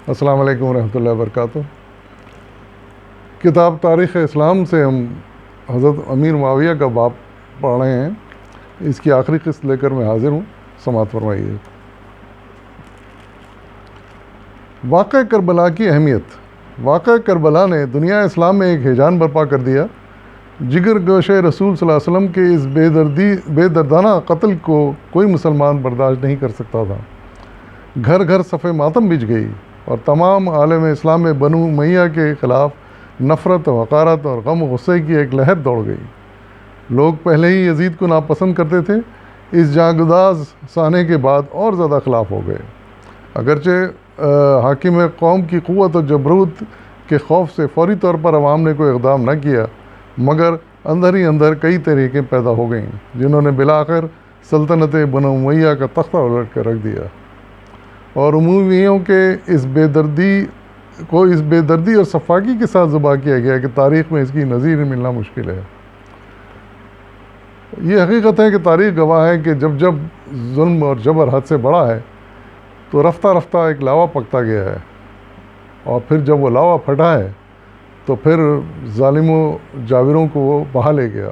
السلام علیکم ورحمۃ اللہ وبرکاتہ۔ کتاب تاریخ اسلام سے ہم حضرت امیر معاویہ کا باب پڑھ رہے ہیں۔ اس کی آخری قسط لے کر میں حاضر ہوں، سماعت فرمائیے۔ واقعہ کربلا کی اہمیت۔ واقعہ کربلا نے دنیا اسلام میں ایک ہیجان برپا کر دیا۔ جگر گوشہ رسول صلی اللہ علیہ وسلم کے اس بے دردانہ قتل کو کوئی مسلمان برداشت نہیں کر سکتا تھا۔ گھر گھر صف ماتم بچھ گئی اور تمام عالم اسلام میں بنو امیہ کے خلاف نفرت، حقارت اور غم و غصے کی ایک لہر دوڑ گئی۔ لوگ پہلے ہی یزید کو ناپسند کرتے تھے، اس جانگداز سانے کے بعد اور زیادہ خلاف ہو گئے۔ اگرچہ حاکم قوم کی قوت و جبروت کے خوف سے فوری طور پر عوام نے کوئی اقدام نہ کیا، مگر اندر ہی اندر کئی تحریکیں پیدا ہو گئیں جنہوں نے بالآخر سلطنت بنو امیہ کا تختہ الٹ کر رکھ دیا، اور امویوں کے اس بے دردی اور صفاقی کے ساتھ ذبح کیا گیا کہ تاریخ میں اس کی نظیر ملنا مشکل ہے۔ یہ حقیقت ہے کہ تاریخ گواہ ہے کہ جب جب ظلم اور جبر حد سے بڑا ہے تو رفتہ رفتہ ایک لاوا پکتا گیا ہے، اور پھر جب وہ لاوا پھٹا ہے تو پھر ظالموں جاوروں کو وہ بہا لے گیا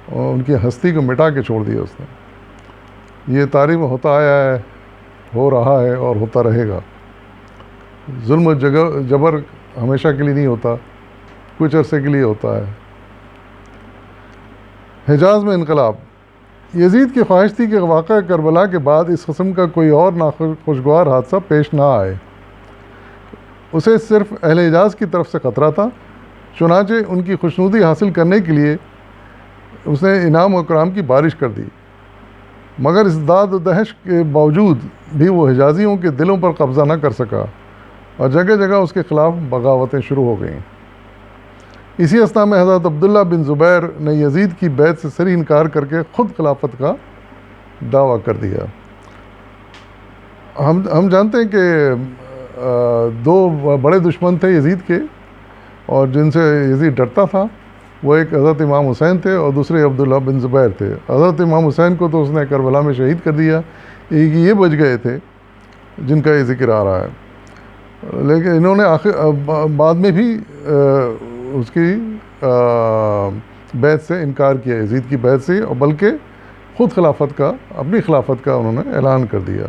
اور ان کی ہستی کو مٹا کے چھوڑ دیا اس نے۔ یہ تاریخ میں ہوتا آیا ہے، ہو رہا ہے اور ہوتا رہے گا۔ ظلم و جبر ہمیشہ کے لیے نہیں ہوتا، کچھ عرصے کے لیے ہوتا ہے۔ حجاز میں انقلاب۔ یزید کی خواہش تھی کہ واقعہ کربلا کے بعد اس قسم کا کوئی اور ناخوشگوار حادثہ پیش نہ آئے۔ اسے صرف اہل حجاز کی طرف سے خطرہ تھا، چنانچہ ان کی خوشنودی حاصل کرنے کے لیے اس نے انعام و اکرام کی بارش کر دی، مگر اس داد و دہش کے باوجود بھی وہ حجازیوں کے دلوں پر قبضہ نہ کر سکا اور جگہ جگہ اس کے خلاف بغاوتیں شروع ہو گئیں۔ اسی اثنا میں حضرت عبداللہ بن زبیر نے یزید کی بیعت سے صریح انکار کر کے خود خلافت کا دعویٰ کر دیا۔ ہم جانتے ہیں کہ دو بڑے دشمن تھے یزید کے، اور جن سے یزید ڈرتا تھا، وہ ایک حضرت امام حسین تھے اور دوسرے عبداللہ بن زبیر تھے۔ حضرت امام حسین کو تو اس نے کربلا میں شہید کر دیا، یہ بچ گئے تھے جن کا یہ ذکر آ رہا ہے، لیکن انہوں نے بعد میں بھی اس کی بیعت سے انکار کیا، یزید کی بیعت سے، اور بلکہ خود خلافت کا، اپنی خلافت کا انہوں نے اعلان کر دیا۔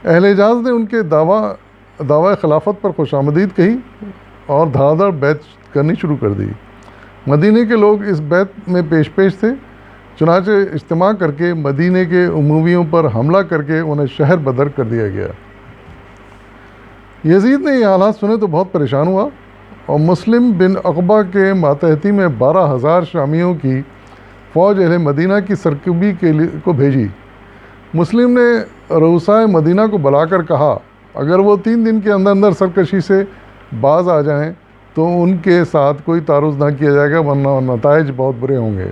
اہل حجاز نے ان کے دعوی خلافت پر خوش آمدید کہی اور دھڑا دھڑ بیعت کرنی شروع کر دی۔ مدینے کے لوگ اس بیعت میں پیش تھے، چنانچہ اجتماع کر کے مدینے کے امویوں پر حملہ کر کے انہیں شہر بدر کر دیا گیا۔ یزید نے یہ حالات سنے تو بہت پریشان ہوا اور مسلم بن عقبہ کے ماتحتی میں 12,000 شامیوں کی فوج اہل مدینہ کی سرکوبی کو بھیجی۔ مسلم نے رؤسائے مدینہ کو بلا کر کہا اگر وہ 3 دن کے اندر سرکشی سے باز آ جائیں تو ان کے ساتھ کوئی تعارض نہ کیا جائے گا، ورنہ نتائج بہت برے ہوں گے۔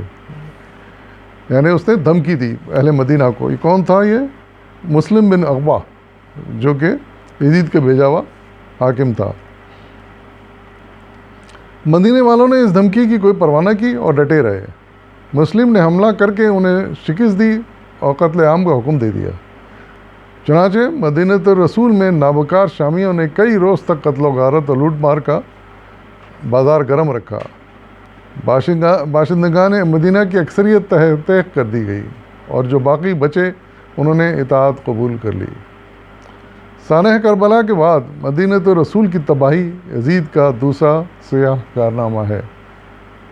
یعنی اس نے دھمکی دی اہل مدینہ کو۔ یہ کون تھا؟ یہ مسلم بن عقبہ، جو کہ یزید کے بھیجا ہوا حاکم تھا۔ مدینے والوں نے اس دھمکی کی کوئی پرواہ نہ کی اور ڈٹے رہے۔ مسلم نے حملہ کر کے انہیں شکست دی اور قتل عام کا حکم دے دیا۔ چنانچہ مدینۃ الرسول میں نابکار شامیوں نے کئی روز تک قتل و غارت اور لوٹ مار کا بازار گرم رکھا۔ باشندگان مدینہ کی اکثریت تحق کر دی گئی اور جو باقی بچے انہوں نے اطاعت قبول کر لی۔ سانحہ کربلا کے بعد مدینۃ الرسول کی تباہی یزید کا دوسرا سیاہ کارنامہ ہے۔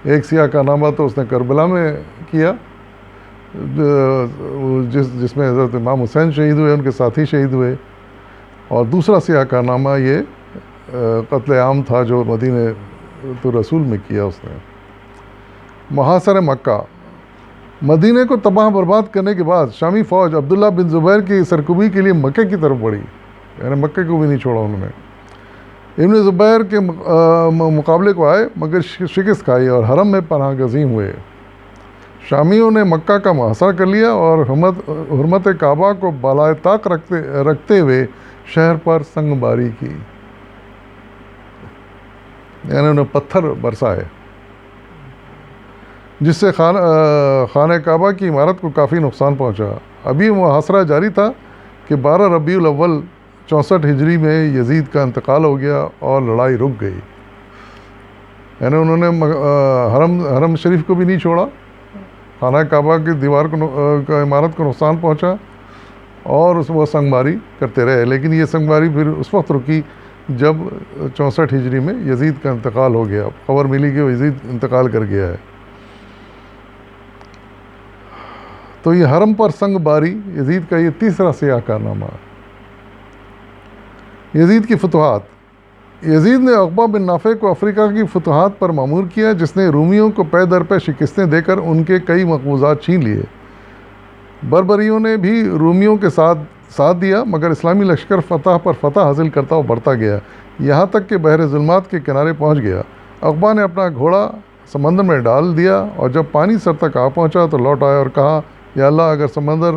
ایک سیاہ کارنامہ تو اس نے کربلا میں کیا، جس میں حضرت امام حسین شہید ہوئے، ان کے ساتھی شہید ہوئے، اور دوسرا سیاہ کارنامہ یہ قتل عام تھا جو مدینۃ الرسول میں کیا اس نے۔ محاصرہ مکہ۔ مدینہ کو تباہ برباد کرنے کے بعد شامی فوج عبداللہ بن زبیر کی سرکوبی کے لیے مکہ کی طرف بڑھی، یعنی مکہ کو بھی نہیں چھوڑا انہوں نے۔ ابن زبیر کے مقابلے کو آئے مگر شکست کھائی اور حرم میں پناہ گزین ہوئے۔ شامیوں نے مکہ کا محاصرہ کر لیا اور حرمت کعبہ کو بالائے طاق رکھتے ہوئے شہر پر سنگ باری کی، یعنی انہیں پتھر برسائے، جس سے خانہ کعبہ کی عمارت کو کافی نقصان پہنچا۔ ابھی محاصرہ جاری تھا کہ 12 ربیع الاول 64 ہجری میں یزید کا انتقال ہو گیا اور لڑائی رک گئی. یعنی انہوں نے حرم شریف کو بھی نہیں چھوڑا، خانہ کعبہ کی دیوار کو عمارت کو نقصان پہنچا اور وہ سنگ ماری کرتے رہے. لیکن یہ سنگ ماری پھر اس وقت رکی جب 64 ہجری میں یزید کا انتقال ہو گیا. خبر ملی کہ وہ یزید انتقال کر گیا ہے. تو یہ حرم پر سنگ باری یزید کا یہ تیسرا سیاہ کارنامہ ہے. یزید کی فتوحات. یزید نے عقبہ بن نافع کو افریقہ کی فتوحات پر مامور کیا، جس نے رومیوں کو پے در پہ شکستیں دے کر ان کے کئی مقبوضات چھین لیے. بربریوں نے بھی رومیوں کے ساتھ دیا، مگر اسلامی لشکر فتح پر فتح حاصل کرتا اور بڑھتا گیا، یہاں تک کہ بحر ظلمات کے کنارے پہنچ گیا. عقبہ نے اپنا گھوڑا سمندر میں ڈال دیا اور جب پانی سر تک آ پہنچا تو لوٹ آیا اور کہا، یا اللہ، اگر سمندر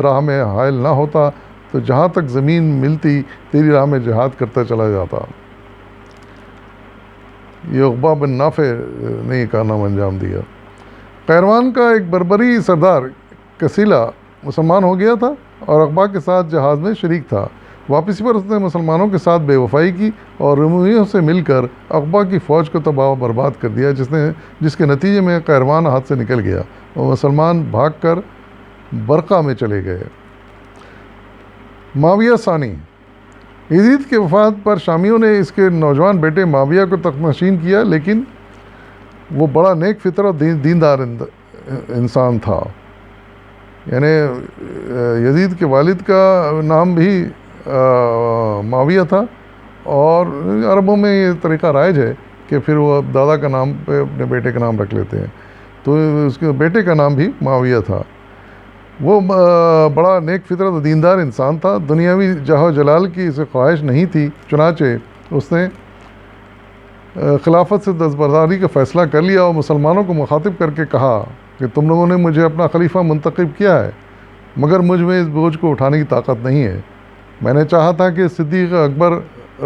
راہ میں حائل نہ ہوتا تو جہاں تک زمین ملتی تیری راہ میں جہاد کرتا چلا جاتا. یہ عقبہ بن نافع نے یہ کارنامہ انجام دیا. قیروان کا ایک بربری سردار کسیلا مسلمان ہو گیا تھا اور عقبہ کے ساتھ جہاد میں شریک تھا. واپسی پر اس نے مسلمانوں کے ساتھ بے وفائی کی اور رومیوں سے مل کر عقبہ کی فوج کو تباہ و برباد کر دیا، جس کے نتیجے میں قیروان ہاتھ سے نکل گیا اور مسلمان بھاگ کر برقہ میں چلے گئے. معاویہ ثانی. یزید کے وفات پر شامیوں نے اس کے نوجوان بیٹے معاویہ کو تخت نشین کیا، لیکن وہ بڑا نیک فطر اور دیندار انسان تھا. یعنی یزید کے والد کا نام بھی معاویہ تھا، اور عربوں میں یہ طریقہ رائج ہے کہ پھر وہ دادا کا نام پہ اپنے بیٹے کا نام رکھ لیتے ہیں. تو اس کے بیٹے کا نام بھی معاویہ تھا. وہ بڑا نیک فطرت و دیندار انسان تھا. دنیاوی جاہ و جلال کی اسے خواہش نہیں تھی، چنانچہ اس نے خلافت سے دستبرداری کا فیصلہ کر لیا اور مسلمانوں کو مخاطب کر کے کہا کہ تم لوگوں نے مجھے اپنا خلیفہ منتخب کیا ہے، مگر مجھ میں اس بوجھ کو اٹھانے کی طاقت نہیں ہے. میں نے چاہا تھا کہ صدیق اکبر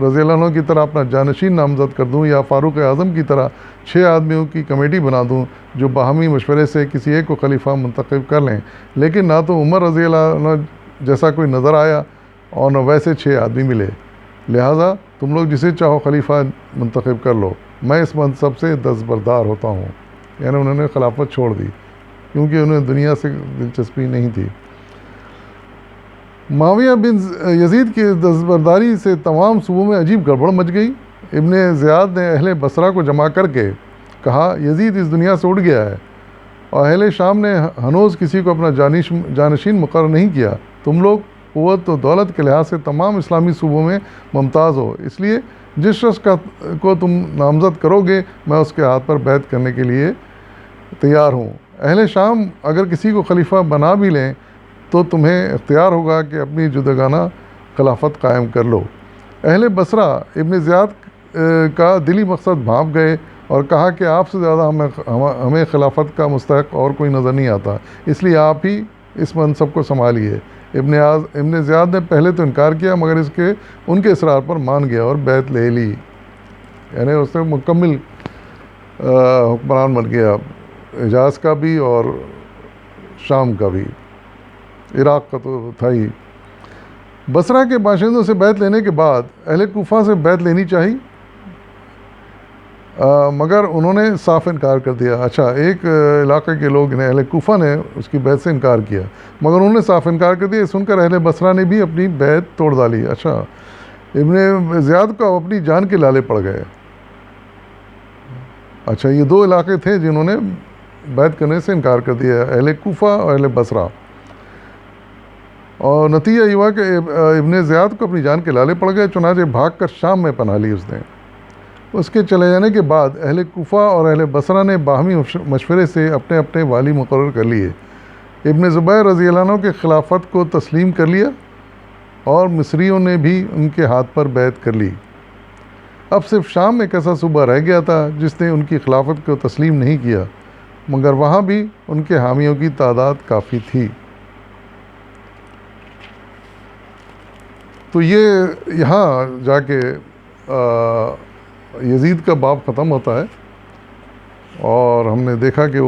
رضی اللہ عنہ کی طرح اپنا جانشین نامزد کر دوں، یا فاروق اعظم کی طرح 6 آدمیوں کی کمیٹی بنا دوں جو باہمی مشورے سے کسی ایک کو خلیفہ منتخب کر لیں. لیکن نہ تو عمر رضی اللہ عنہ جیسا کوئی نظر آیا اور نہ ویسے 6 آدمی ملے. لہٰذا تم لوگ جسے چاہو خلیفہ منتخب کر لو، میں اس منصب سے دستبردار ہوتا ہوں. یعنی انہوں نے خلافت چھوڑ دی کیونکہ انہیں دنیا سے دلچسپی نہیں تھی. معاویہ بن یزید کی دستبرداری سے تمام صوبوں میں عجیب گڑبڑ مچ گئی. ابن زیاد نے اہل بصرہ کو جمع کر کے کہا، یزید اس دنیا سے اٹھ گیا ہے، اور اہل شام نے ہنوز کسی کو اپنا جانشین مقرر نہیں کیا. تم لوگ قوت و دولت کے لحاظ سے تمام اسلامی صوبوں میں ممتاز ہو، اس لیے جس شخص کو تم نامزد کرو گے میں اس کے ہاتھ پر بیعت کرنے کے لیے تیار ہوں. اہل شام اگر کسی کو خلیفہ بنا بھی لیں تو تمہیں اختیار ہوگا کہ اپنی جداگانہ خلافت قائم کر لو. اہل بصرہ ابن زیاد کا دلی مقصد بھانپ گئے اور کہا کہ آپ سے زیادہ ہمیں خلافت کا مستحق اور کوئی نظر نہیں آتا، اس لیے آپ ہی اس منصب کو سنبھالیے. ابن زیاد نے پہلے تو انکار کیا، مگر ان کے اصرار پر مان گیا اور بیعت لے لی. یعنی اس نے مکمل حکمران بن گیا، حجاز کا بھی اور شام کا بھی، عراق کا تو تھا ہی. بصرہ کے باشندوں سے بیعت لینے کے بعد اہل کوفہ سے بیعت لینی چاہی، مگر انہوں نے صاف انکار کر دیا. اچھا، ایک علاقے کے لوگ اہل کوفہ نے اس کی بیعت سے انکار کیا، مگر انہوں نے صاف انکار کر دیا. یہ سن کر اہل بصرہ نے بھی اپنی بیعت توڑ ڈالی. اچھا، ابن زیاد کو اپنی جان کے لالے پڑ گئے. اچھا، یہ 2 علاقے تھے جنہوں نے بیعت کرنے سے انکار کر دیا، اہل کوفہ اور اہل بصرہ. اور نتیجہ یہ ہوا کہ ابن زیاد کو اپنی جان کے لالے پڑ گئے، چنانچہ بھاگ کر شام میں پناہ لی اس نے. اس کے چلے جانے کے بعد اہل کوفہ اور اہل بصرہ نے باہمی مشورے سے اپنے اپنے والی مقرر کر لیے. ابن زبیر رضی اللہ عنہ کے خلافت کو تسلیم کر لیا اور مصریوں نے بھی ان کے ہاتھ پر بیعت کر لی. اب صرف شام ایک ایسا صوبہ رہ گیا تھا جس نے ان کی خلافت کو تسلیم نہیں کیا، مگر وہاں بھی ان کے حامیوں کی تعداد کافی تھی. تو یہ یہاں جا کے یزید کا باب ختم ہوتا ہے، اور ہم نے دیکھا کہ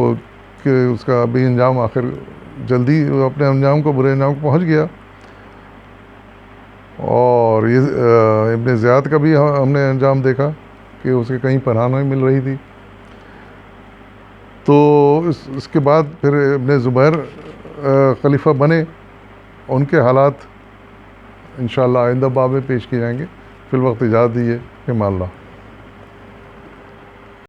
اس کا بھی انجام آخر جلدی اپنے انجام کو، برے انجام کو پہنچ گیا. اور اور یہ ابن زیاد کا بھی ہم نے انجام دیکھا کہ اسے کہیں پناہ نہیں مل رہی تھی. تو اس کے بعد پھر ابن زبیر خلیفہ بنے. ان کے حالات انشاءاللہ آئندہ باب میں پیش کیے جائیں گے. فی الوقت اجازت دیجیے. فی امان اللہ.